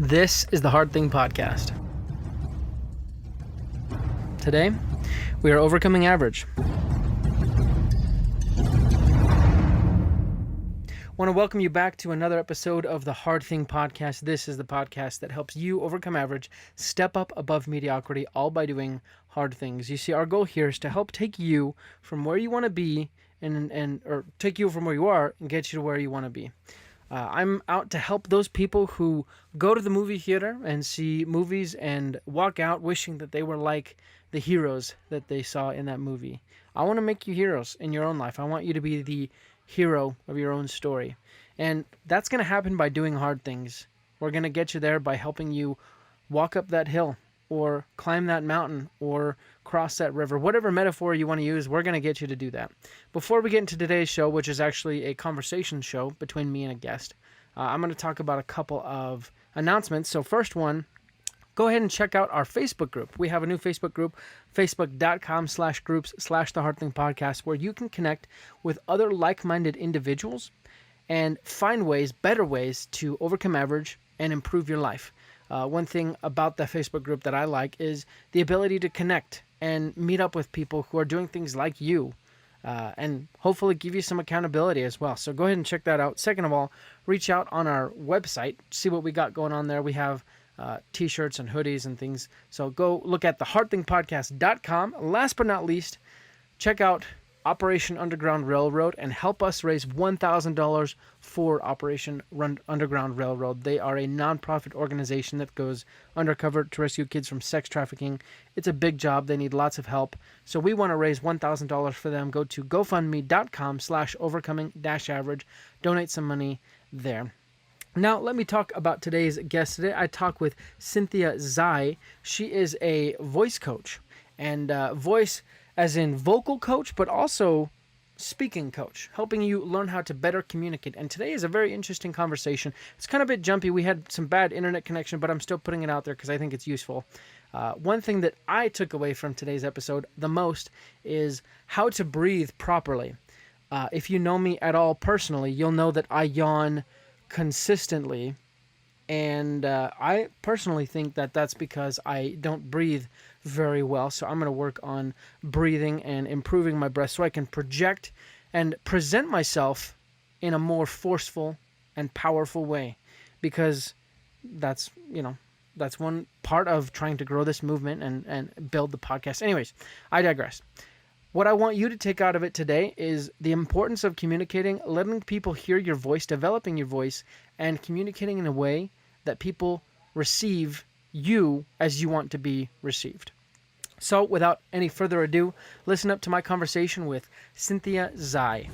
This is the Hard Thing Podcast. Today, we are overcoming average. I want to welcome you back to another episode of the Hard Thing Podcast. This is the podcast that helps you overcome average, step up above mediocrity, all by doing hard things. You see, our goal here is to help take you from where you want to be or take you from where you are and get you to where you want to be. I'm out to help those people who go to the movie theater and see movies and walk out wishing that they were like the heroes that they saw in that movie. I want to make you heroes in your own life. I want you to be the hero of your own story. And that's going to happen by doing hard things. We're going to get you there by helping you walk up that hill or climb that mountain or cross that river. Whatever metaphor you want to use, we're going to get you to do that. Before we get into today's show, which is actually a conversation show between me and a guest, I'm going to talk about a couple of announcements. So first one, go ahead and check out our Facebook group. We have a new Facebook group, facebook.com/groups/The Hard Thing Podcast, where you can connect with other like-minded individuals and find better ways to overcome average and improve your life. One thing about the Facebook group that I like is the ability to connect and meet up with people who are doing things like you, and hopefully give you some accountability as well. So go ahead and check that out. Second of all, reach out on our website, see what we got going on there. We have t-shirts and hoodies and things. So go look at thehardthingpodcast.com. Last but not least, check out Operation Underground Railroad and help us raise $1,000 for Operation Underground Railroad. They are a nonprofit organization that goes undercover to rescue kids from sex trafficking. It's a big job. They need lots of help. So we want to raise $1,000 for them. Go to gofundme.com/overcoming-average. Donate some money there. Now, let me talk about today's guest today. I talk with Cynthia Zai. She is a voice coach, and voice as in vocal coach, but also speaking coach, helping you learn how to better communicate. And today is a very interesting conversation. It's kind of a bit jumpy. We had some bad internet connection, but I'm still putting it out there because I think it's useful. One thing that I took away from today's episode the most is how to breathe properly. If you know me at all personally, you'll know that I yawn consistently, and I personally think that that's because I don't breathe very well. So I'm going to work on breathing and improving my breath so I can project and present myself in a more forceful and powerful way, because that's one part of trying to grow this movement and build the podcast. Anyways, I digress. What I want you to take out of it today is the importance of communicating, letting people hear your voice, developing your voice, and communicating in a way that people receive you as you want to be received. So without any further ado, listen up to my conversation with Cynthia Zai.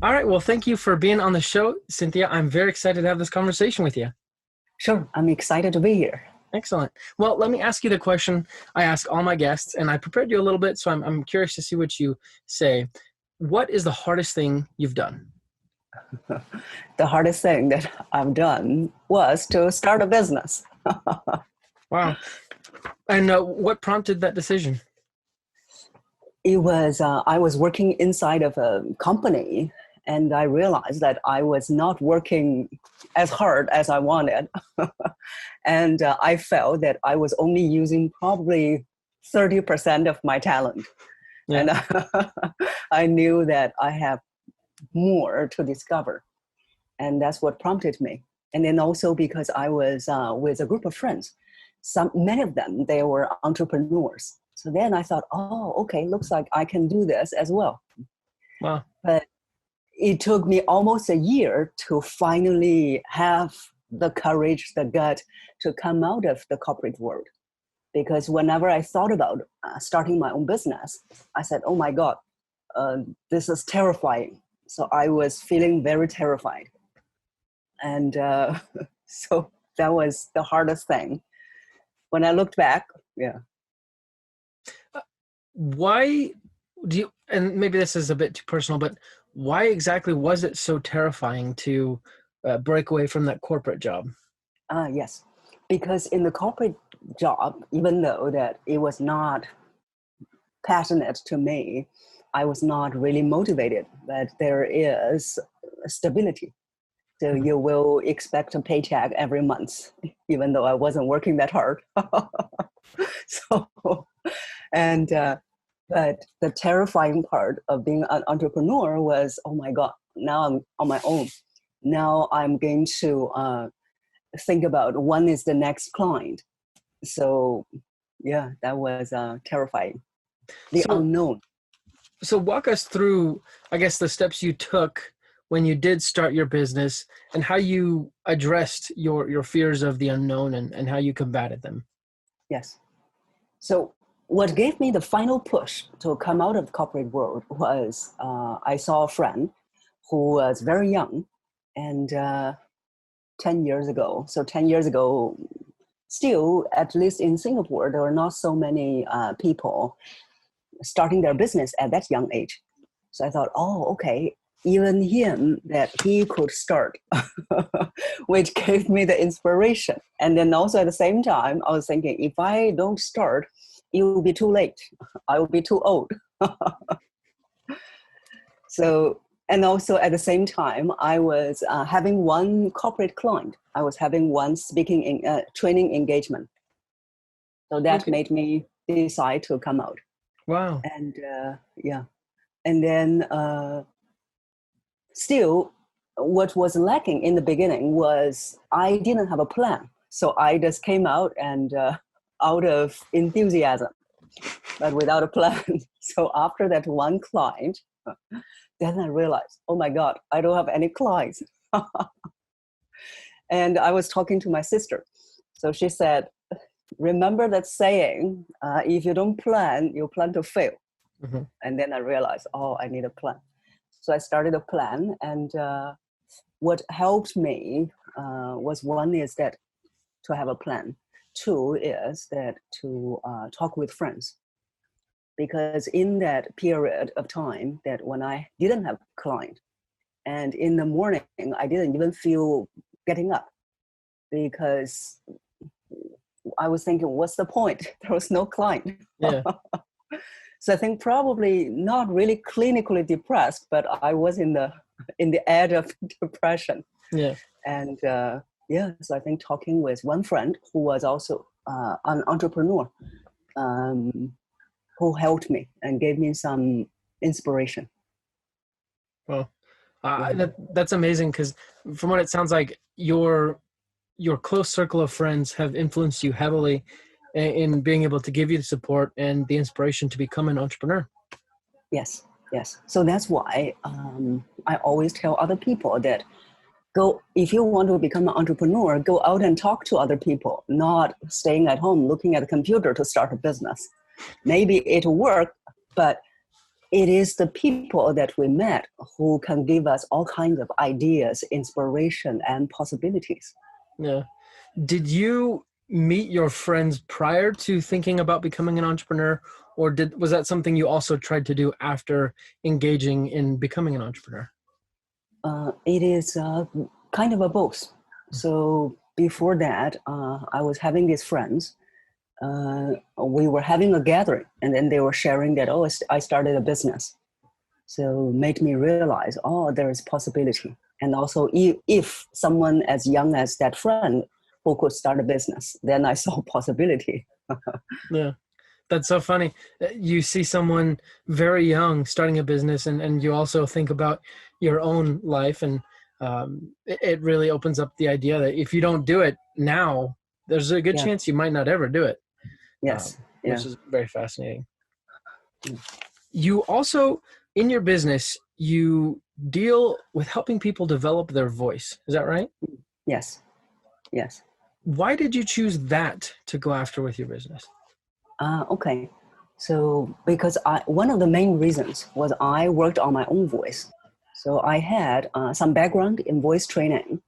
All right, well, thank you for being on the show, Cynthia. I'm very excited to have this conversation with you. Sure, I'm excited to be here. Excellent. Well, let me ask you the question I ask all my guests, and I prepared you a little bit, so I'm curious to see what you say. What is the hardest thing you've done? The hardest thing that I've done was to start a business. Wow. And what prompted that decision? It was, I was working inside of a company, and I realized that I was not working as hard as I wanted. And I felt that I was only using probably 30% of my talent. Yeah. And I knew that I have more to discover. And that's what prompted me. And then also because I was with a group of friends. Many of them, they were entrepreneurs. So then I thought, oh, okay, looks like I can do this as well. Wow. But it took me almost a year to finally have the courage, the gut to come out of the corporate world. Because whenever I thought about starting my own business, I said, oh my God, this is terrifying. So I was feeling very terrified. And so that was the hardest thing. When I looked back, yeah. Why do you, and maybe this is a bit too personal, but why exactly was it so terrifying to break away from that corporate job? Yes, because in the corporate job, even though that it was not passionate to me, I was not really motivated, but there is stability. So Mhm. you will expect a paycheck every month, even though I wasn't working that hard. So, and but the terrifying part of being an entrepreneur was, oh my God, now I'm on my own. Now I'm going to think about when is the next client. So yeah, that was terrifying. The So, unknown. so walk us through, I guess, the steps you took when you did start your business and how you addressed your fears of the unknown and how you combated them. Yes. So what gave me the final push to come out of the corporate world was I saw a friend who was very young, and 10 years ago. So 10 years ago, still, at least in Singapore, there were not so many people starting their business at that young age. So I thought, oh, okay, even him, that he could start, which gave me the inspiration. And then also at the same time, I was thinking, if I don't start, it will be too late. I will be too old. So, and also at the same time, I was having one corporate client. I was having one training engagement. So that Okay. made me decide to come out. Wow. And yeah, and then still, what was lacking in the beginning was I didn't have a plan. So I just came out and out of enthusiasm, but without a plan. So after that one client, then I realized, oh my God, I don't have any clients. And I was talking to my sister. So she said, remember that saying, if you don't plan, you plan to fail. Hmm. And then I realized, oh, I need a plan. So I started a plan. And what helped me was, one is that to have a plan. Two is that to talk with friends. Because in that period of time that when I didn't have a client, and in the morning, I didn't even feel getting up, because I was thinking, what's the point? There was no client. Yeah. So I think probably not really clinically depressed, but I was in the edge of depression. Yeah. And yeah, so I think talking with one friend who was also an entrepreneur, um, who helped me and gave me some inspiration. Well, Yeah. that's amazing because from what it sounds like, your close circle of friends have influenced you heavily in being able to give you the support and the inspiration to become an entrepreneur. Yes. Yes. So that's why I always tell other people that go, if you want to become an entrepreneur, go out and talk to other people, not staying at home looking at a computer to start a business. Maybe it'll work, but it is the people that we met who can give us all kinds of ideas, inspiration, and possibilities. Yeah. Did you meet your friends prior to thinking about becoming an entrepreneur, or was that something you also tried to do after engaging in becoming an entrepreneur? It is kind of a both. So before that, I was having these friends. We were having a gathering, and then they were sharing that, oh, I started a business. So made me realize, oh, there is possibility. And also, if someone as young as that friend who could start a business, then I saw possibility. Yeah. That's so funny. You see someone very young starting a business, and you also think about your own life, and it really opens up the idea that if you don't do it now, there's a good Yeah. chance you might not ever do it, Yes. which Yeah. is very fascinating. Yeah. You also, in your business, you deal with helping people develop their voice. Is that right? Yes. Yes. Why did you choose that to go after with your business? Okay. So because one of the main reasons was I worked on my own voice. So I had some background in voice training,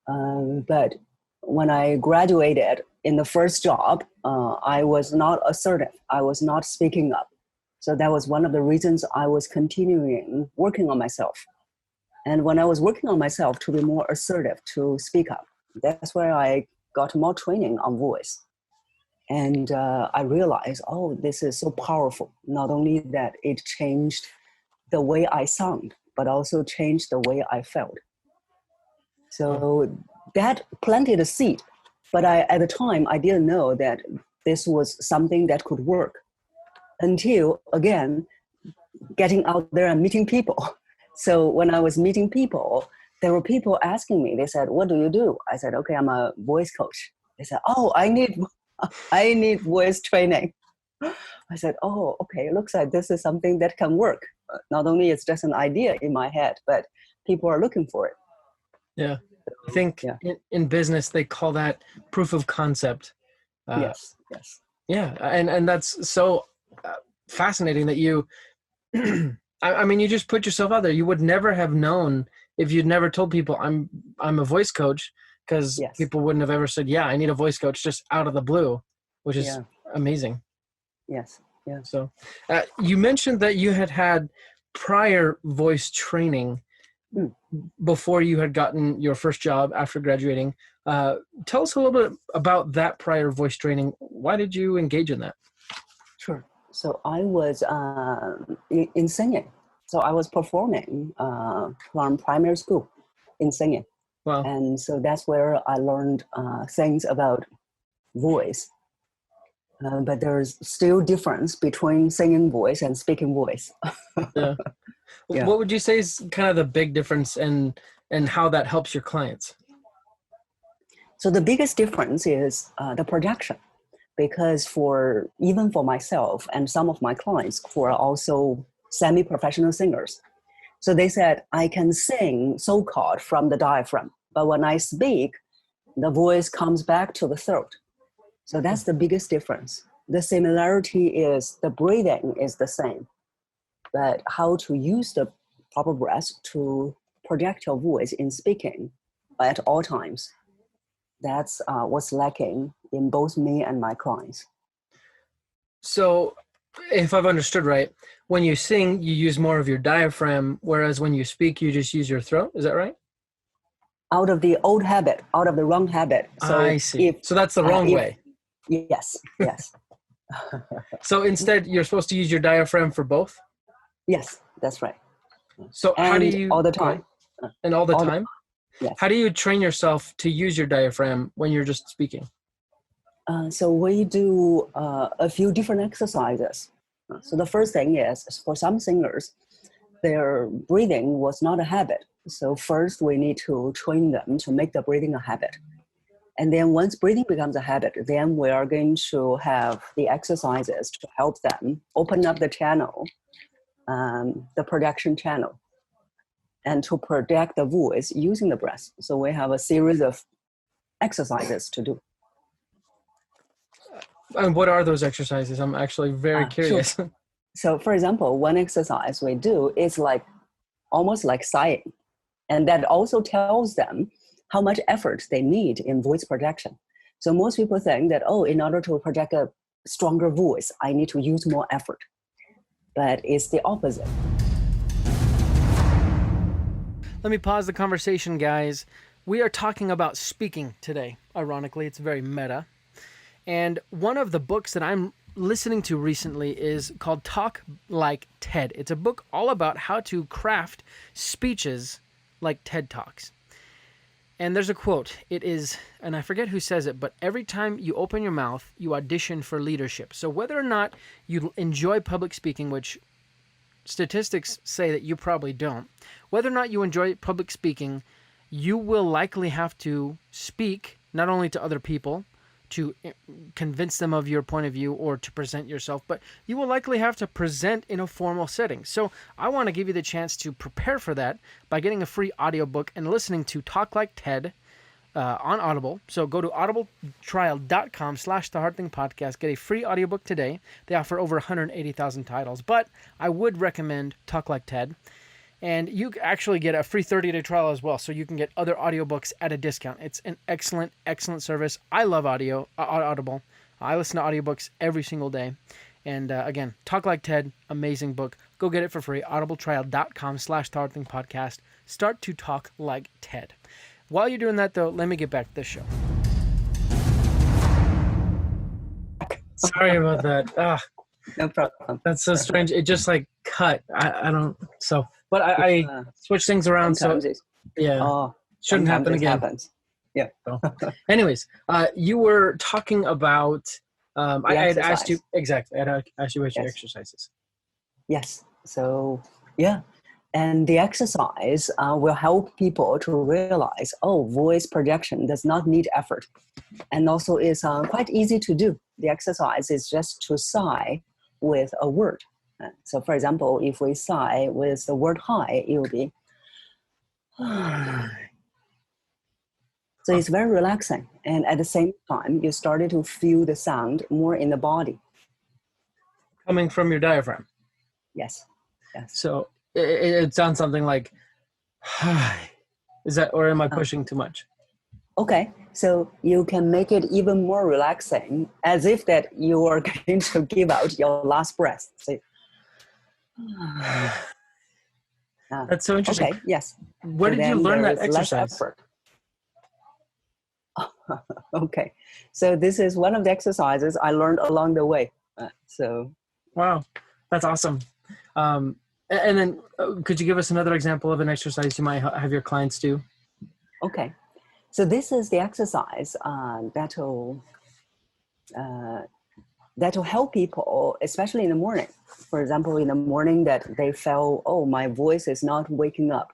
but when I graduated in the first job, I was not assertive. I was not speaking up. So that was one of the reasons I was continuing working on myself. And when I was working on myself to be more assertive, to speak up, that's where I got more training on voice. And I realized, oh, this is so powerful. Not only that it changed the way I sound, but also changed the way I felt. So that planted a seed. But at the time, I didn't know that this was something that could work until, again, getting out there and meeting people. So when I was meeting people, there were people asking me, they said, what do you do? I said, okay, I'm a voice coach. They said, oh, I need voice training. I said, oh, okay, it looks like this is something that can work. Not only it's just an idea in my head, but people are looking for it. Yeah. I think in business, they call that proof of concept. Yes. Yeah. And that's so fascinating that you, I mean, you just put yourself out there. You would never have known if you'd never told people I'm a voice coach, because people wouldn't have ever said, yeah, I need a voice coach, just out of the blue, which is amazing. Yes. Yeah. So you mentioned that you had prior voice training before you had gotten your first job after graduating. Tell us a little bit about that prior voice training. Why did you engage in that? Sure. So I was in singing. So I was performing from primary school in singing. Wow. And so that's where I learned things about voice. But there's still difference between singing voice and speaking voice. Yeah. What would you say is kind of the big difference and how that helps your clients? So the biggest difference is the projection, because even for myself and some of my clients who are also semi-professional singers, so they said, I can sing so-called from the diaphragm, but when I speak, the voice comes back to the throat. So that's the biggest difference. The similarity is the breathing is the same, but how to use the proper breath to project your voice in speaking at all times. That's what's lacking in both me and my clients. So if I've understood right, when you sing, you use more of your diaphragm, whereas when you speak, you just use your throat. Is that right? Out of the old habit, out of the wrong habit. So I see. So that's the wrong way. Yes. So instead, you're supposed to use your diaphragm for both? Yes, that's right. So and how do you... all the time. And all the time? Yes. How do you train yourself to use your diaphragm when you're just speaking? So we do a few different exercises. So the first thing is, for some singers, their breathing was not a habit. So first we need to train them to make the breathing a habit. And then once breathing becomes a habit, then we are going to have the exercises to help them open up the channel, the projection channel, and to project the voice using the breath. So we have a series of exercises to do. And what are those exercises? I'm actually very curious. Sure. So for example, one exercise we do is almost like sighing. And that also tells them how much effort they need in voice projection. So most people think that, in order to project a stronger voice, I need to use more effort. But it's the opposite. Let me pause the conversation, guys. We are talking about speaking today. Ironically, it's very meta. And one of the books that I'm listening to recently is called Talk Like TED. It's a book all about how to craft speeches like TED Talks. And there's a quote. It is, and I forget who says it, but every time you open your mouth, you audition for leadership. So whether or not you enjoy public speaking, which statistics say that you probably don't, whether or not you enjoy public speaking, you will likely have to speak not only to other people to convince them of your point of view or to present yourself, but you will likely have to present in a formal setting. So I want to give you the chance to prepare for that by getting a free audiobook and listening to Talk Like TED on Audible. So go to audibletrial.com/thehardthingpodcast. Get a free audiobook today. They offer over 180,000 titles, but I would recommend Talk Like TED. And you actually get a free 30-day trial as well, so you can get other audiobooks at a discount. It's an excellent, excellent service. I love Audible. I listen to audiobooks every single day. And again, Talk Like TED, amazing book. Go get it for free, audibletrial.com/thehardthingpodcast. Start to talk like TED. While you're doing that, though, let me get back to this show. Sorry about that. No problem. That's so strange. It just cut. I don't. So, but I switch things around. So yeah. Oh, Shouldn't Sometimes happen it again. happens. Yeah. So, anyways, you were talking about, The I had asked you, exercise. exactly, I had asked you about your Yes. exercises. Yes. So, yeah. And the exercise will help people to realize, oh, voice projection does not need effort. And also is quite easy to do. The exercise is just to sigh with a word. So for example, if we sigh with the word hi, it will be, so it's very relaxing. And at the same time, you started to feel the sound more in the body. Coming from your diaphragm. Yes. Yes. So it sounds something like, hi. Is that, or am I Uh, pushing too much? okay. So you can make it even more relaxing, as if that you are going to give out your last breath. So, That's so interesting. okay. Yes. Where So did you then learn there that is less exercise? effort. Okay, so this is one of the exercises I learned along the way. So, Wow, that's awesome. And then could you give us another example of an exercise you might have your clients do? okay, so this is the exercise uh, that'll help people, especially in the morning. For example, in the morning that they feel, oh, my voice is not waking up.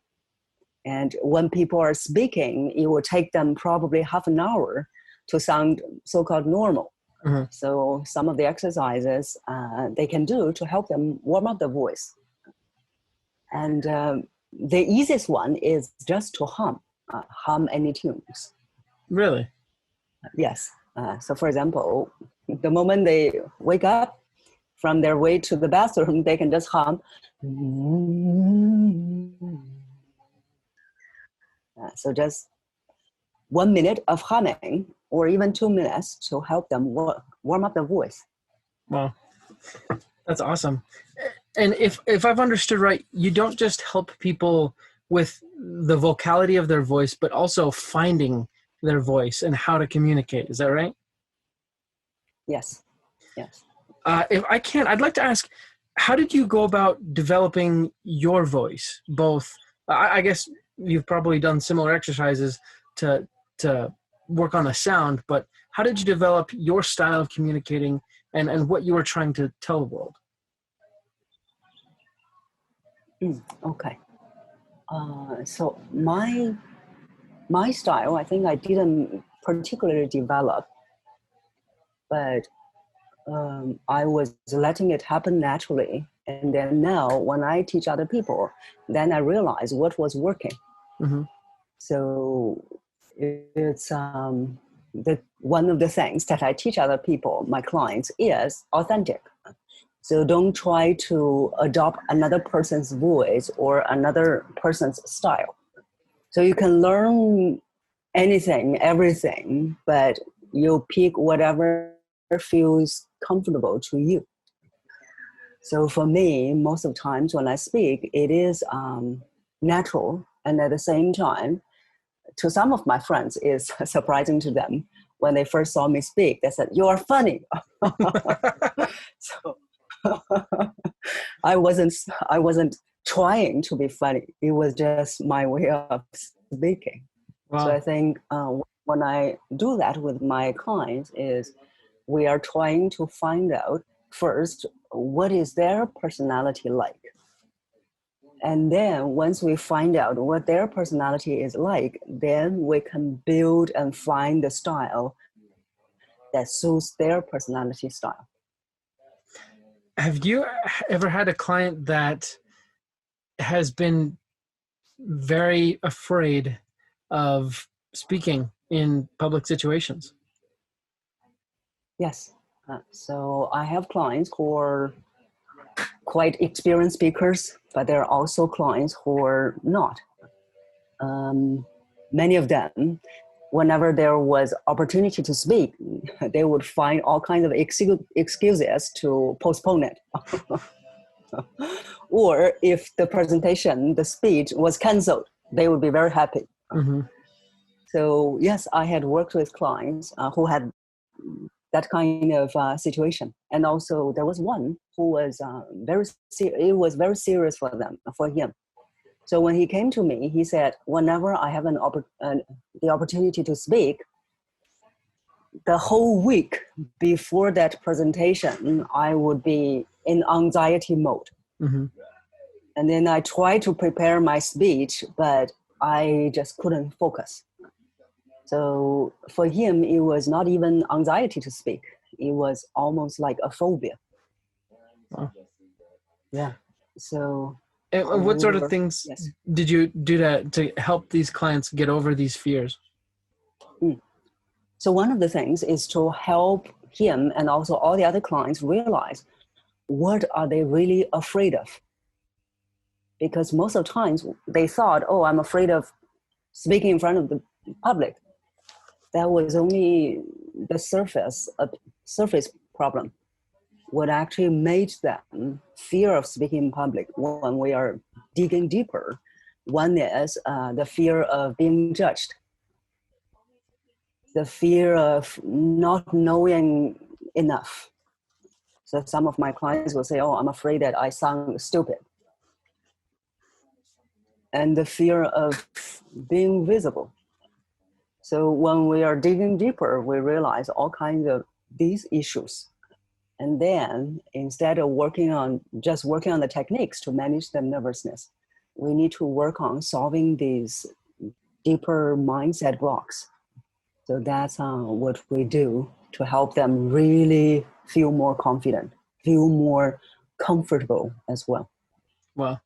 And when people are speaking, it will take them probably half an hour to sound so-called normal. Mm-hmm. So some of the exercises they can do to help them warm up the voice. And the easiest one is just to hum any tunes. Really? Yes. So for example, the moment they wake up from their way to the bathroom, they can just hum. So just 1 minute of humming or even 2 minutes to help them warm up the voice. Wow, that's awesome. And if I've understood right, you don't just help people with the vocality of their voice, but also finding their voice and how to communicate. Is that right? Yes. Yes. If I can, I'd like to ask, how did you go about developing your voice? Both, I guess you've probably done similar exercises to work on the sound, but how did you develop your style of communicating and what you were trying to tell the world? Okay. So my style, I think I didn't particularly develop, but I was letting it happen naturally. And then now, when I teach other people, then I realize what was working. Mm-hmm. So it's the one of the things that I teach other people, my clients, is authentic. So don't try to adopt another person's voice or another person's style. So you can learn anything, everything, but you pick whatever feels comfortable to you. So for me, most of the times when I speak, it is natural, and at the same time, to some of my friends, is surprising to them. When they first saw me speak, they said, "You are funny." So I wasn't I wasn't trying to be funny. It was just my way of speaking. So I Wow. think when I do that with my clients is we are trying to find out first what is their personality like. And then once we find out what their personality is like, then we can build and find the style that suits their personality style. Have you ever had a client that has been very afraid of speaking in public situations? Yes. So I have clients who are quite experienced speakers, but there are also clients who are not. Many of them, whenever there was opportunity to speak, they would find all kinds of excuses to postpone it. Or if the presentation, the speech was canceled, they would be very happy. Mm-hmm. So yes, I had worked with clients who had that kind of situation. And also there was one who was it was very serious for him. So when he came to me, he said, whenever I have the opportunity to speak, the whole week before that presentation, I would be in anxiety mode. Mm-hmm. And then I tried to prepare my speech, but I just couldn't focus. So for him, it was not even anxiety to speak. It was almost like a phobia. Wow. Yeah. So. And what sort of things yes. did you do to help these clients get over these fears? So one of the things is to help him and also all the other clients realize what are they really afraid of. Because most of the times they thought, oh, I'm afraid of speaking in front of the public. That was only the surface problem. What actually made them fear of speaking in public when we are digging deeper, one is the fear of being judged, the fear of not knowing enough. So some of my clients will say, oh, I'm afraid that I sound stupid. And the fear of being visible. So when we are digging deeper, we realize all kinds of these issues. And then instead of working on the techniques to manage the nervousness, we need to work on solving these deeper mindset blocks. So that's what we do to help them really feel more confident, feel more comfortable as well. Well,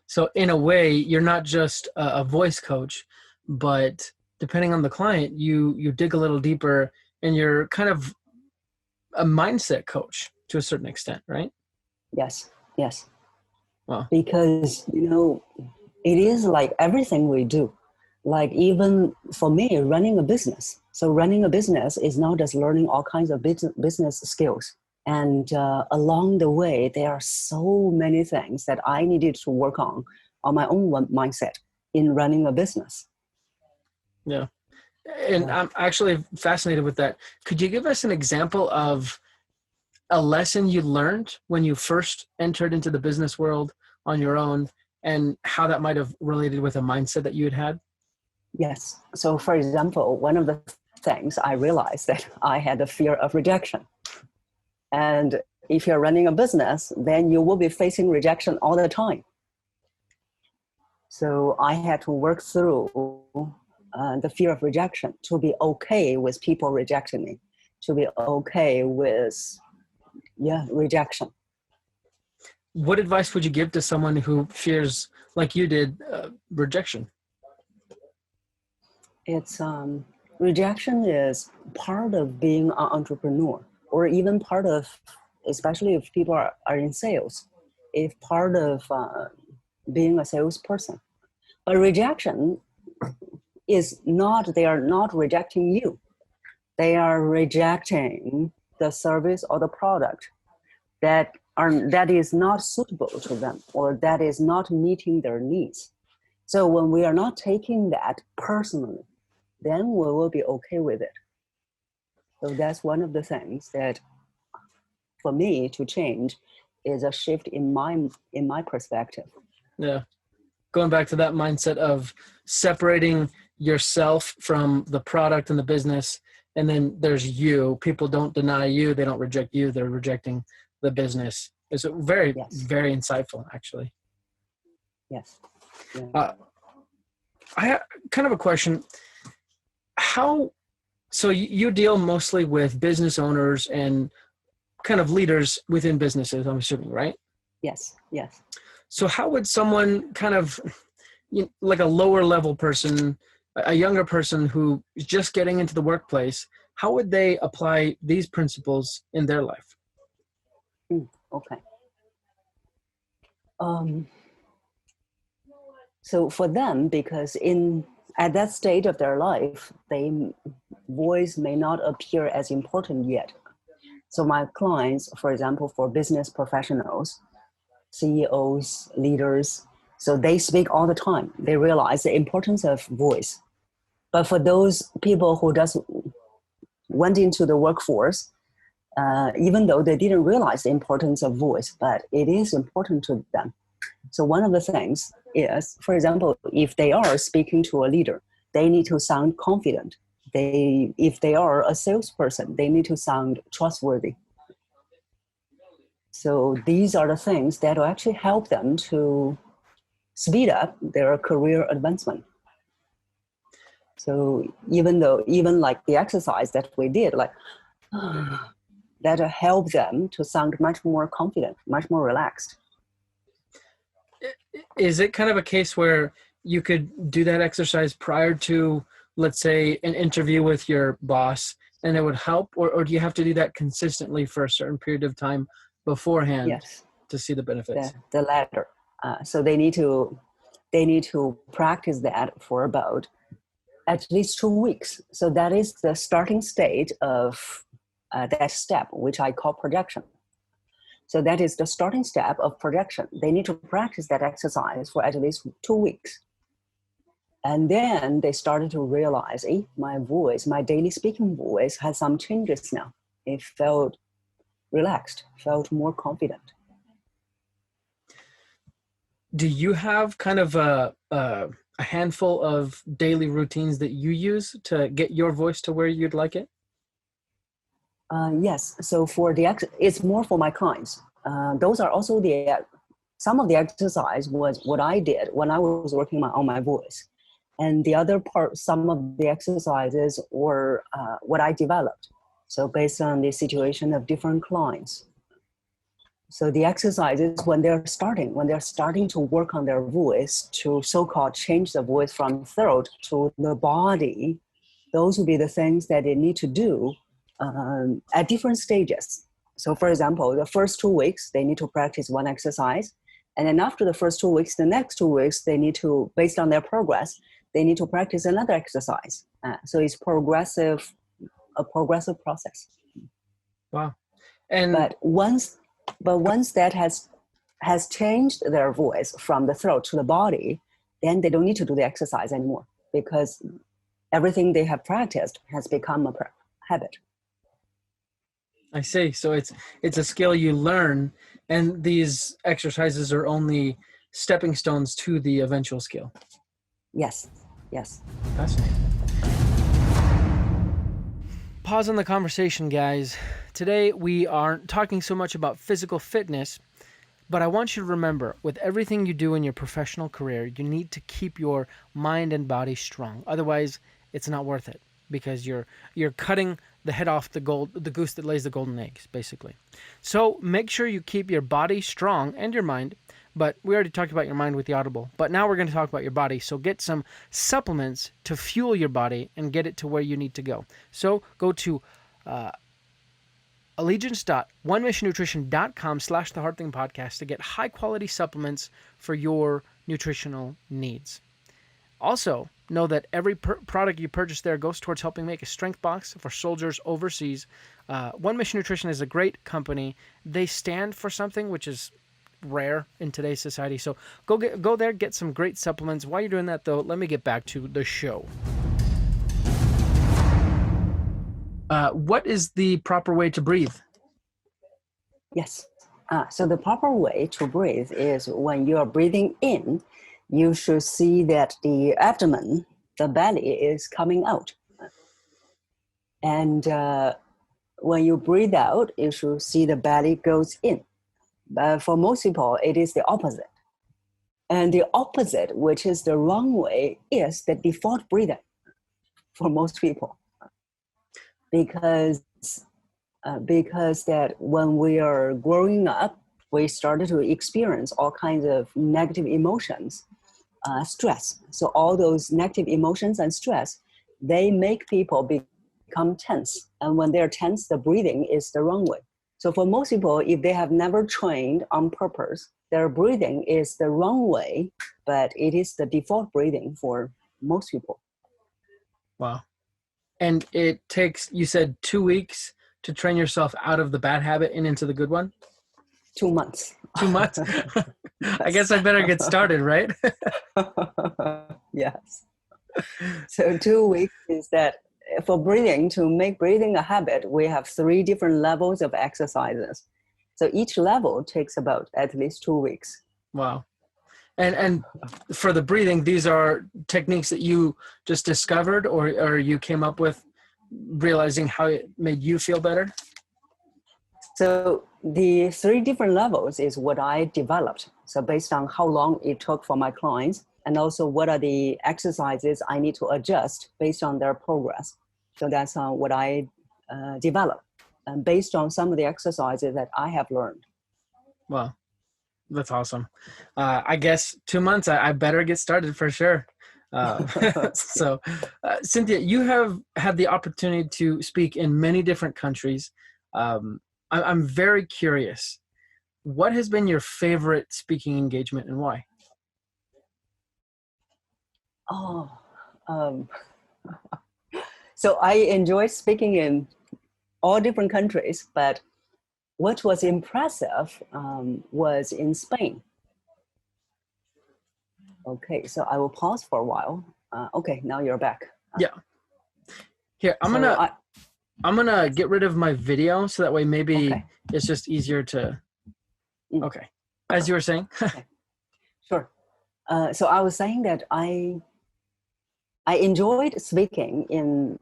so in a way, you're not just a voice coach, but depending on the client, you dig a little deeper, and you're kind of a mindset coach to a certain extent, right? Yes. Wow. Because, it is like everything we do. Like even for me, running a business. So running a business is not just learning all kinds of business skills. And along the way, there are so many things that I needed to work on my own mindset in running a business. Yeah. And I'm actually fascinated with that. Could you give us an example of a lesson you learned when you first entered into the business world on your own, and how that might have related with a mindset that you had? Yes. So for example, one of the things I realized that I had a fear of rejection. And if you're running a business, then you will be facing rejection all the time. So I had to work through the fear of rejection to be okay with people rejecting me, to be okay with rejection. What advice would you give to someone who fears, like you did, rejection? It's rejection is part of being an entrepreneur, or even part of, especially if people are in sales, if part of being a salesperson. But rejection is not, they are not rejecting you. They are rejecting the service or the product that is not suitable to them, or that is not meeting their needs. So when we are not taking that personally, then we will be okay with it. So that's one of the things that for me to change is a shift in my perspective. Yeah. Going back to that mindset of separating yourself from the product and the business, and then there's you. People don't deny you. They don't reject you. They're rejecting the business. It's very, very insightful, actually. Yes. Yeah. I have kind of a question. So you deal mostly with business owners and kind of leaders within businesses, I'm assuming, right? Yes. So how would someone kind of, like a lower level person, a younger person who is just getting into the workplace, how would they apply these principles in their life? Okay. So for them, because at that stage of their life, voice may not appear as important yet. So my clients, for example, for business professionals, CEOs, leaders, so they speak all the time. They realize the importance of voice. But for those people who just went into the workforce, even though they didn't realize the importance of voice, but it is important to them. So one of the things is, for example, if they are speaking to a leader, they need to sound confident. If they are a salesperson, they need to sound trustworthy. So these are the things that will actually help them to speed up their career advancement. So even like the exercise that we did, like that help them to sound much more confident, much more relaxed. Is it kind of a case where you could do that exercise prior to, let's say, an interview with your boss, and it would help, or do you have to do that consistently for a certain period of time beforehand? Yes, to see the benefits? the latter. So they need to practice that for about at least 2 weeks. So that is the starting stage of that step, which I call projection. So that is the starting step of projection. They need to practice that exercise for at least 2 weeks. And then they started to realize, my voice, my daily speaking voice has some changes now. It felt relaxed, felt more confident. Do you have kind of a handful of daily routines that you use to get your voice to where you'd like it? Yes. So it's more for my clients. Those are also some of the exercise was what I did when I was working on my voice. And the other part, some of the exercises were what I developed. So based on the situation of different clients. So the exercises when they're starting to work on their voice to so-called change the voice from throat to the body, those will be the things that they need to do at different stages. So for example, the first 2 weeks, they need to practice one exercise. And then after the first 2 weeks, the next 2 weeks, they need to, based on their progress, they need to practice another exercise. So it's a progressive process. Wow. And but once that has changed their voice from the throat to the body, then they don't need to do the exercise anymore because everything they have practiced has become a habit. I see. So it's a skill you learn, and these exercises are only stepping stones to the eventual skill. Yes. Fascinating. Pause on the conversation, guys. Today we aren't talking so much about physical fitness, but I want you to remember, with everything you do in your professional career, you need to keep your mind and body strong. Otherwise, it's not worth it because you're cutting the head off the goose that lays the golden eggs, basically. So make sure you keep your body strong and your mind. But we already talked about your mind with the Audible. But now we're going to talk about your body. So get some supplements to fuel your body and get it to where you need to go. So go to allegiance.onemissionnutrition.com/the Hard Thing Podcast to get high-quality supplements for your nutritional needs. Also, know that every product you purchase there goes towards helping make a strength box for soldiers overseas. One Mission Nutrition is a great company. They stand for something which is rare in today's society. So go there, get some great supplements. While you're doing that, though, let me get back to the show. What is the proper way to breathe? Yes. So the proper way to breathe is when you are breathing in, you should see that the abdomen, the belly, is coming out. And when you breathe out, you should see the belly goes in. But for most people, it is the opposite. And the opposite, which is the wrong way, is the default breathing for most people. Because that when we are growing up, we started to experience all kinds of negative emotions, stress. So all those negative emotions and stress, they make people become tense. And when they're tense, the breathing is the wrong way. So for most people, if they have never trained on purpose, their breathing is the wrong way, but it is the default breathing for most people. Wow. And it takes, you said, 2 weeks to train yourself out of the bad habit and into the good one? 2 months. 2 months? I guess I better get started, right? Yes. So 2 weeks is that for breathing, to make breathing a habit, we have 3 different levels of exercises. So each level takes about at least 2 weeks. Wow. And for the breathing, these are techniques that you just discovered, or you came up with, realizing how it made you feel better? So the 3 different levels is what I developed. So based on how long it took for my clients, and also what are the exercises I need to adjust based on their progress. So that's what I developed, and based on some of the exercises that I have learned. Well, that's awesome. I guess 2 months, I better get started for sure. So, Cynthia, you have had the opportunity to speak in many different countries. I'm very curious. What has been your favorite speaking engagement and why? Oh, um, so I enjoy speaking in all different countries, but what was impressive was in Spain. Okay, so I will pause for a while. Okay, now you're back. Yeah. Here, I'm gonna get rid of my video so that way maybe Okay. it's just easier to. Mm. Okay, as you were saying. Okay. Sure. So I was saying that I enjoyed speaking in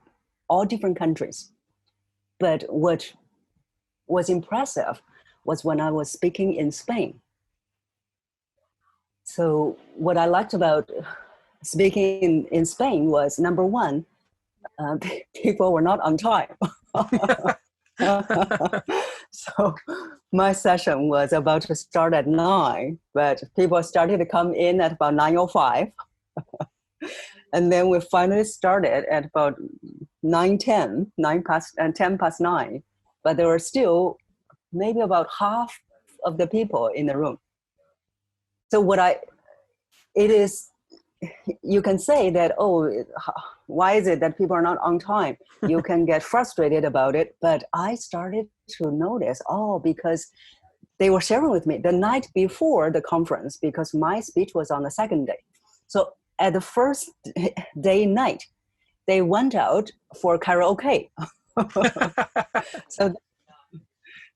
all different countries, but what was impressive was when I was speaking in Spain. So what I liked about speaking in Spain was, number one, people were not on time. So my session was about to start at 9, but people started to come in at about 9:05. And then we finally started at about 9:10, 10 past 9. But there were still maybe about half of the people in the room. So it is, you can say that, oh, why is it that people are not on time? You can get frustrated about it. But I started to notice, because they were sharing with me the night before the conference, because my speech was on the second day. So at the first day night, they went out for karaoke.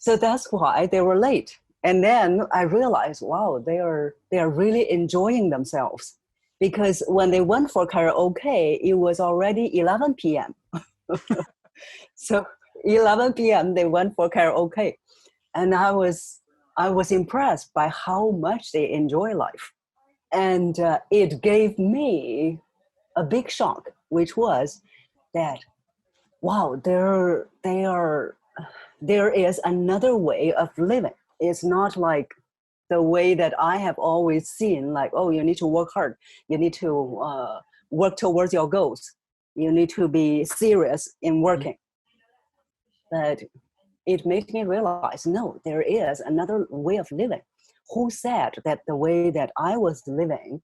So that's why they were late. And then I realized, wow, they are really enjoying themselves, because when they went for karaoke, it was already 11 p.m. So 11 p.m. they went for karaoke, and I was impressed by how much they enjoy life, and it gave me a big shock, which was that, wow, there is another way of living. It's not like the way that I have always seen, like, oh, you need to work hard, you need to work towards your goals, you need to be serious in working. But it made me realize, no, there is another way of living. Who said that the way that I was living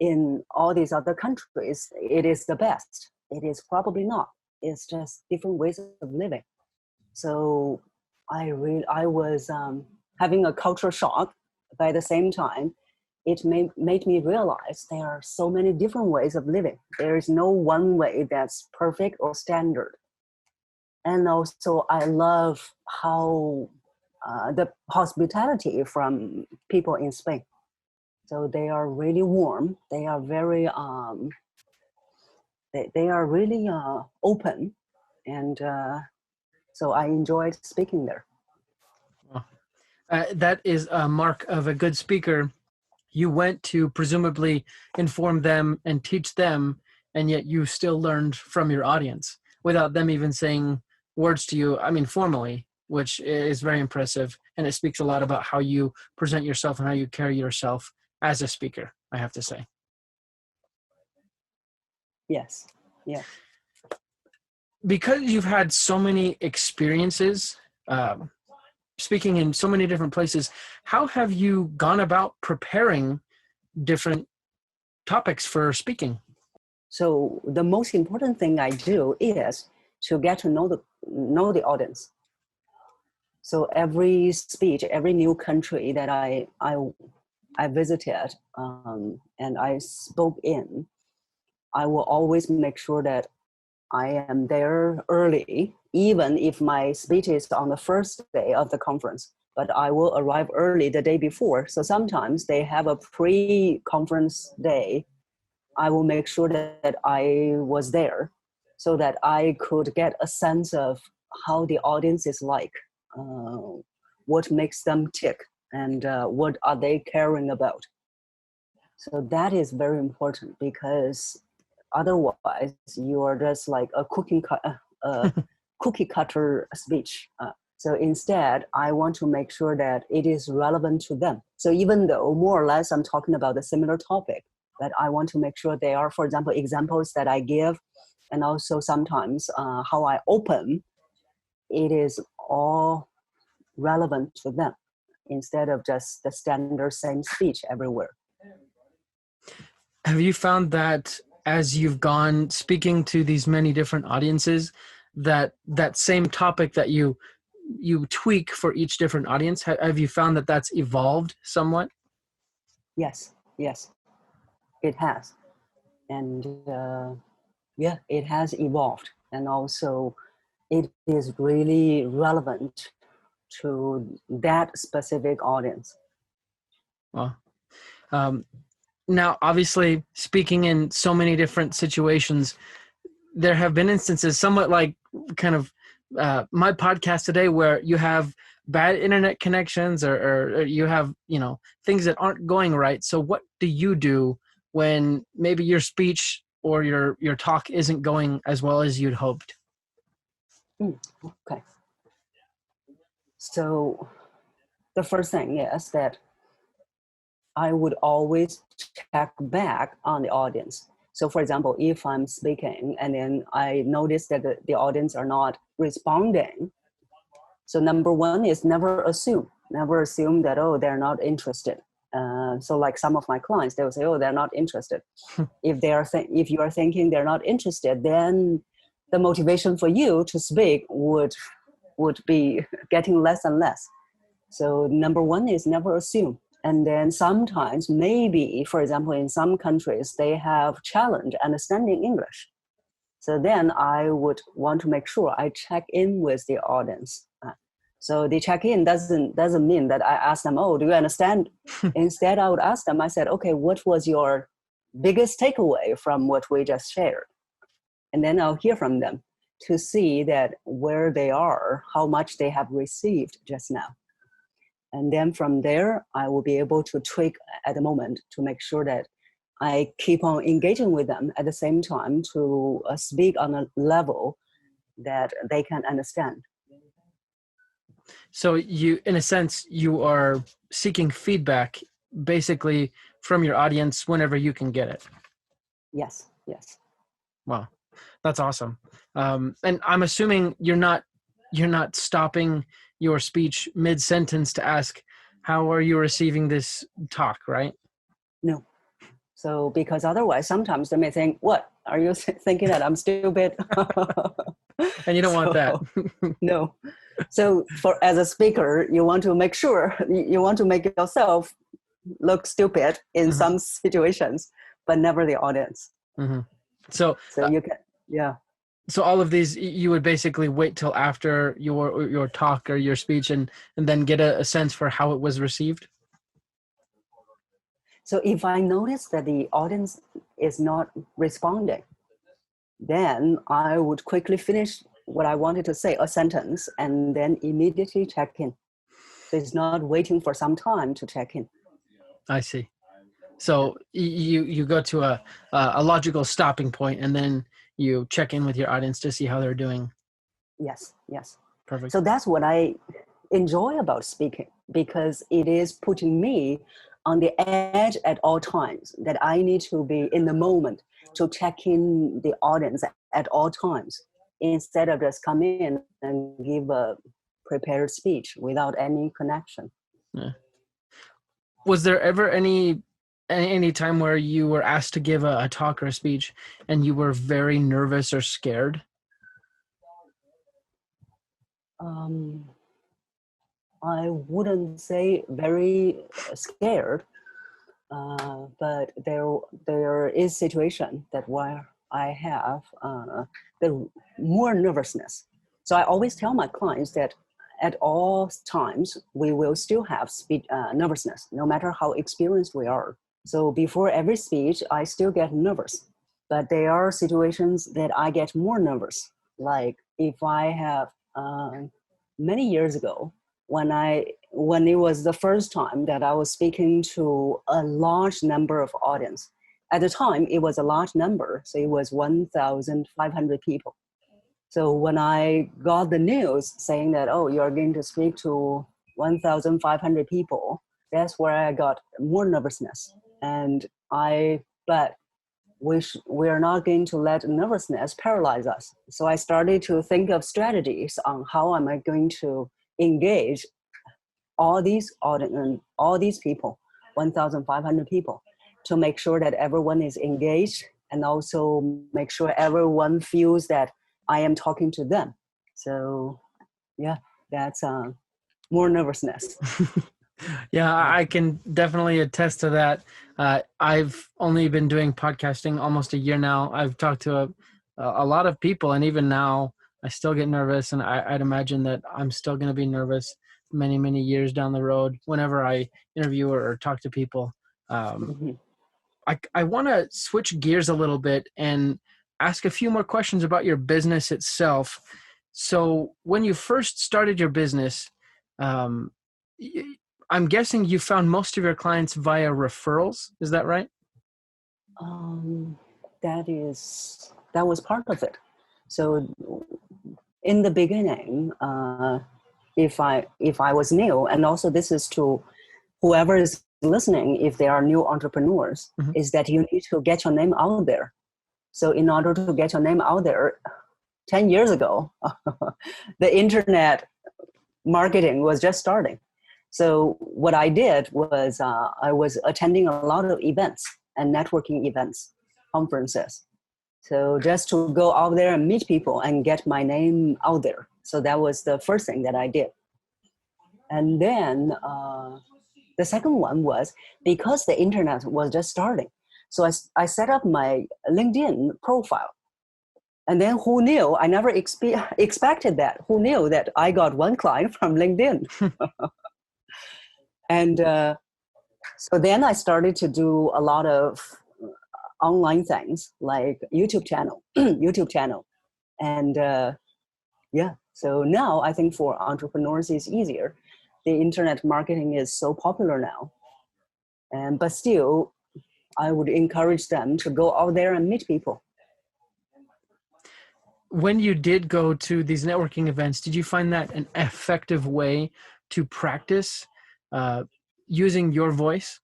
in all these other countries, it is the best? It is probably not. It's just different ways of living. So I was having a culture shock. By the same time, it made me realize there are so many different ways of living. There is no one way that's perfect or standard. And also, I love how the hospitality from people in Spain. So they are really warm. They are very they are really open, and so I enjoyed speaking there. That is a mark of a good speaker. You went to presumably inform them and teach them, and yet you still learned from your audience without them even saying words to you, I mean, formally, which is very impressive. And it speaks a lot about how you present yourself and how you carry yourself as a speaker, I have to say. Yes. Yeah. Because you've had so many experiences, speaking in so many different places, how have you gone about preparing different topics for speaking? So the most important thing I do is to get to know the audience. So every speech, every new country that I visited and I spoke in, I will always make sure that I am there early, even if my speech is on the first day of the conference. but I will arrive early the day before. So sometimes they have a pre-conference day. I will make sure that I was there so that I could get a sense of how the audience is like, what makes them tick, and what are they caring about. So that is very important, because otherwise you are just like a cookie cutter speech. So instead, I want to make sure that it is relevant to them. So even though more or less I'm talking about a similar topic, but I want to make sure they are, for example, examples that I give, and also sometimes how I open, it is all relevant to them instead of just the standard same speech everywhere. Have you found that as you've gone speaking to these many different audiences, that that same topic that you tweak for each different audience, have you found that that's evolved somewhat? Yes, yes, it has. And yeah, it has evolved. And also it is really relevant to that specific audience. Well, um, now, obviously, speaking in so many different situations, there have been instances, somewhat like kind of my podcast today, where you have bad internet connections, or you have, you know, things that aren't going right. So what do you do when maybe your speech or your talk isn't going as well as you'd hoped? Okay. So the first thing is that I would always check back on the audience. So for example, if I'm speaking and then I notice that the audience are not responding, so number one is never assume that, oh, they're not interested. So like some of my clients, they will say, oh, they're not interested. If you are thinking they're not interested, then the motivation for you to speak would be getting less and less. So number one is never assume. And then sometimes maybe, for example, in some countries, they have challenge understanding English. So then I would want to make sure I check in with the audience. So the check-in doesn't mean that I ask them, oh, do you understand? Instead, I would ask them, I said, okay, what was your biggest takeaway from what we just shared? And then I'll hear from them to see that where they are, how much they have received just now. And then from there, I will be able to tweak at the moment to make sure that I keep on engaging with them at the same time to speak on a level that they can understand. So you, in a sense, you are seeking feedback basically from your audience whenever you can get it. Yes, yes. Wow, that's awesome. And I'm assuming you're not stopping your speech mid-sentence to ask, how are you receiving this talk, right? No. So because otherwise, sometimes they may think, what, are you thinking that I'm stupid? And you don't want that. No. So as a speaker, you want to make sure, you want to make yourself look stupid in some situations, but never the audience. So you can, yeah. So all of these, you would basically wait till after your talk or your speech and then get a sense for how it was received? So if I notice that the audience is not responding, then I would quickly finish what I wanted to say, a sentence, and then immediately check in. So it's not waiting for some time to check in. I see. So you go to a logical stopping point, and then you check in with your audience to see how they're doing. Yes, yes. Perfect. So that's what I enjoy about speaking, because it is putting me on the edge at all times, that I need to be in the moment to check in the audience at all times, instead of just come in and give a prepared speech without any connection. Yeah. Was there ever any time where you were asked to give a talk or a speech and you were very nervous or scared? I wouldn't say very scared, but there is situation that where I have the more nervousness. So I always tell my clients that at all times, we will still have nervousness, no matter how experienced we are. So before every speech, I still get nervous. But there are situations that I get more nervous. Like if I have many years ago, when it was the first time that I was speaking to a large number of audience. At the time, it was a large number, so it was 1,500 people. So when I got the news saying that, oh, you're going to speak to 1,500 people, that's where I got more nervousness. But we are not going to let nervousness paralyze us. So I started to think of strategies on how am I going to engage all these people, 1,500 people, to make sure that everyone is engaged and also make sure everyone feels that I am talking to them. So yeah, that's more nervousness. Yeah, I can definitely attest to that. I've only been doing podcasting almost a year now. I've talked to a lot of people, and even now I still get nervous, and I'd imagine that I'm still going to be nervous many, many years down the road whenever I interview or talk to people. Mm-hmm. I want to switch gears a little bit and ask a few more questions about your business itself. So when you first started your business, um, I'm guessing you found most of your clients via referrals. Is that right? That was part of it. So in the beginning, if I was new, and also this is to whoever is listening, if they are new entrepreneurs, Mm-hmm. is that you need to get your name out there. So in order to get your name out there, 10 years ago, the internet marketing was just starting. So what I did was I was attending a lot of events and networking events, conferences. So just to go out there and meet people and get my name out there. So that was the first thing that I did. And then the second one was because the internet was just starting. So I set up my LinkedIn profile. And then who knew? I never expected that. Who knew that I got one client from LinkedIn? And so then I started to do a lot of online things like YouTube channel. And yeah, so now I think for entrepreneurs it's easier. The internet marketing is so popular now. But still, I would encourage them to go out there and meet people. When you did go to these networking events, did you find that an effective way to practice using your voice?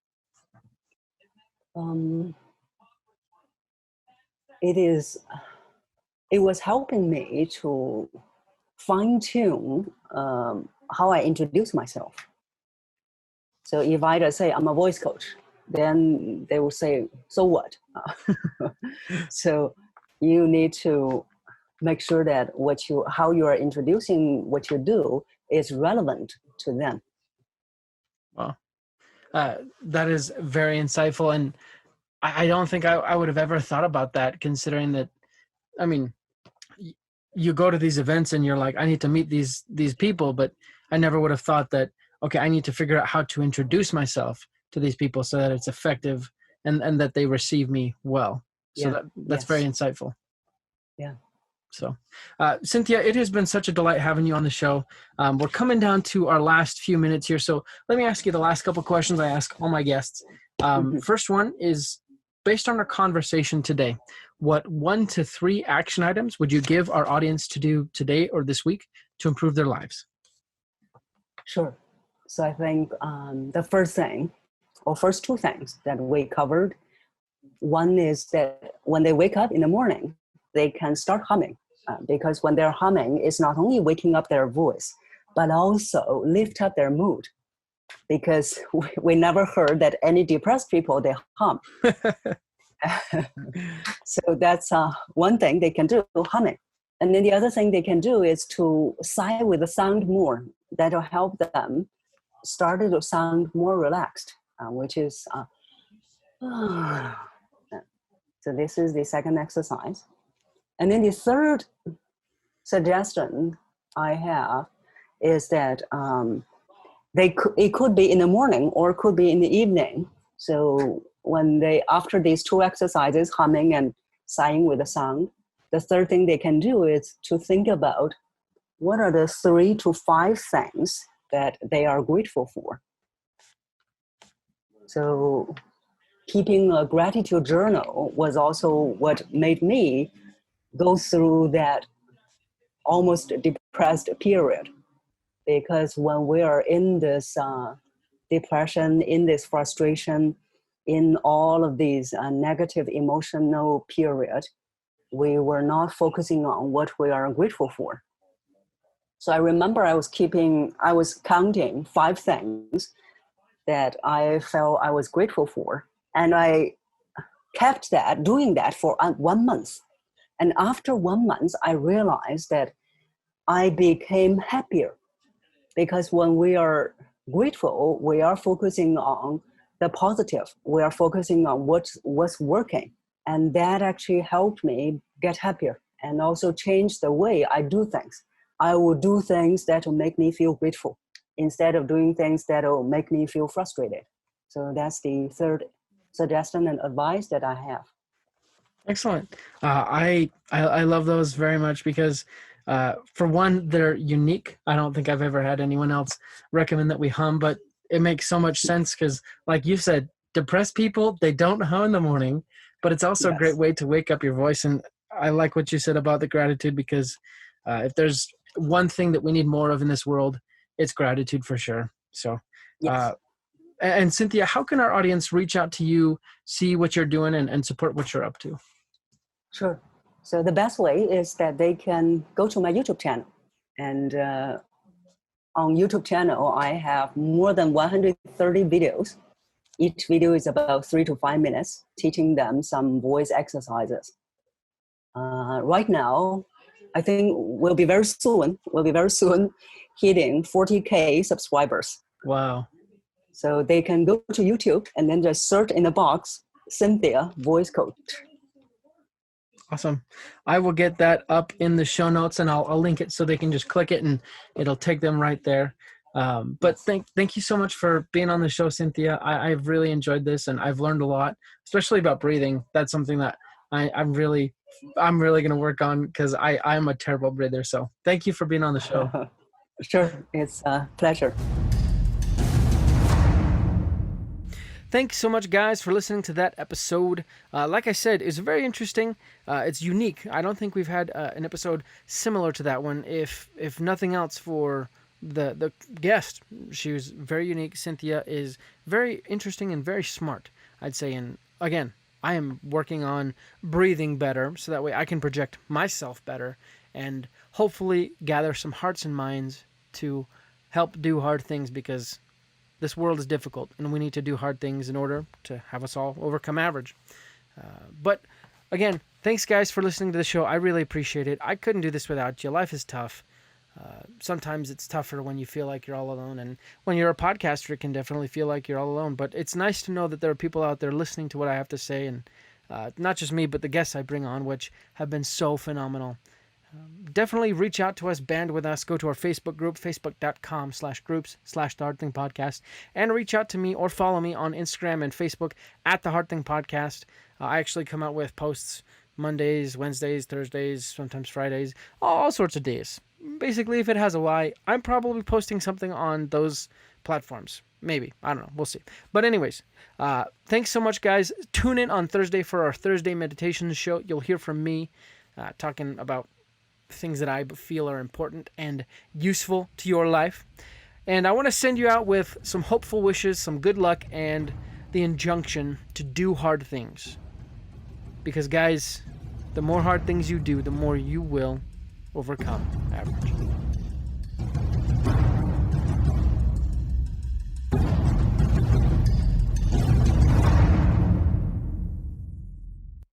It was helping me to fine-tune how I introduce myself. So if I just say I'm a voice coach, then they will say, so what? So you need to make sure that how you are introducing what you do is relevant to them. Wow. That is very insightful. And I don't think I would have ever thought about that, considering that, I mean, you go to these events and you're like, I need to meet these people, but I never would have thought that, okay, I need to figure out how to introduce myself to these people so that it's effective and that they receive me well. So Yeah. that's very insightful. Yeah. So, Cynthia, it has been such a delight having you on the show. We're coming down to our last few minutes here. So let me ask you the last couple of questions I ask all my guests. First one is, based on our conversation today, what 1 to 3 action items would you give our audience to do today or this week to improve their lives? Sure. So I think the first two things that we covered, one is that when they wake up in the morning, they can start humming. Because when they're humming, it's not only waking up their voice, but also lift up their mood. Because we never heard that any depressed people, they hum. So that's one thing they can do, humming. And then the other thing they can do is to sigh with the sound more. That'll help them start to sound more relaxed, which is, so this is the second exercise. And then the third suggestion I have is that it could be in the morning or it could be in the evening. So when after these two exercises, humming and sighing with the sound, the third thing they can do is to think about what are the 3 to 5 things that they are grateful for. So keeping a gratitude journal was also what made me go through that almost depressed period. Because when we are in this depression, in this frustration, in all of these negative emotional period, we were not focusing on what we are grateful for. So I remember I was counting 5 things that I felt I was grateful for. And I kept doing that for 1 month. And after 1 month, I realized that I became happier, because when we are grateful, we are focusing on the positive. We are focusing on what's working. And that actually helped me get happier and also change the way I do things. I will do things that will make me feel grateful instead of doing things that will make me feel frustrated. So that's the third suggestion and advice that I have. Excellent. I love those very much because, for one, they're unique. I don't think I've ever had anyone else recommend that we hum, but it makes so much sense because, like you said, depressed people, they don't hum in the morning, but it's also a great way to wake up your voice. And I like what you said about the gratitude because if there's one thing that we need more of in this world, it's gratitude for sure. So, Yes. And Cynthia, how can our audience reach out to you, see what you're doing, and support what you're up to? Sure. So the best way is that they can go to my YouTube channel. And on YouTube channel, I have more than 130 videos. Each video is about 3 to 5 minutes, teaching them some voice exercises. Right now, I think we'll be very soon hitting 40K subscribers. Wow. So they can go to YouTube and then just search in the box, Cynthia Voice Coach. Awesome. I will get that up in the show notes and I'll link it so they can just click it and it'll take them right there. But thank you so much for being on the show, Cynthia. I've really enjoyed this and I've learned a lot, especially about breathing. That's something that I'm really going to work on because I'm a terrible breather. So thank you for being on the show. Sure. It's a pleasure. Thanks so much, guys, for listening to that episode. Like I said, it's very interesting. It's unique. I don't think we've had an episode similar to that one. If nothing else, for the guest, she was very unique. Cynthia is very interesting and very smart, I'd say. And again, I am working on breathing better so that way I can project myself better and hopefully gather some hearts and minds to help do hard things, because this world is difficult and we need to do hard things in order to have us all overcome average. But again, thanks guys for listening to the show. I really appreciate it. I couldn't do this without you. Life is tough. Sometimes it's tougher when you feel like you're all alone. And when you're a podcaster, it can definitely feel like you're all alone. But it's nice to know that there are people out there listening to what I have to say. And not just me, but the guests I bring on, which have been so phenomenal. Definitely reach out to us, band with us, go to our Facebook group, facebook.com/groups/The Hard Thing Podcast, and reach out to me or follow me on Instagram and Facebook at The Hard Thing Podcast. I actually come out with posts Mondays, Wednesdays, Thursdays, sometimes Fridays, all sorts of days. Basically, if it has a Y, I'm probably posting something on those platforms. Maybe. I don't know. We'll see. But anyways, thanks so much, guys. Tune in on Thursday for our Thursday meditation show. You'll hear from me talking about things that I feel are important and useful to your life. And I want to send you out with some hopeful wishes, some good luck, and the injunction to do hard things. Because guys, the more hard things you do, the more you will overcome average.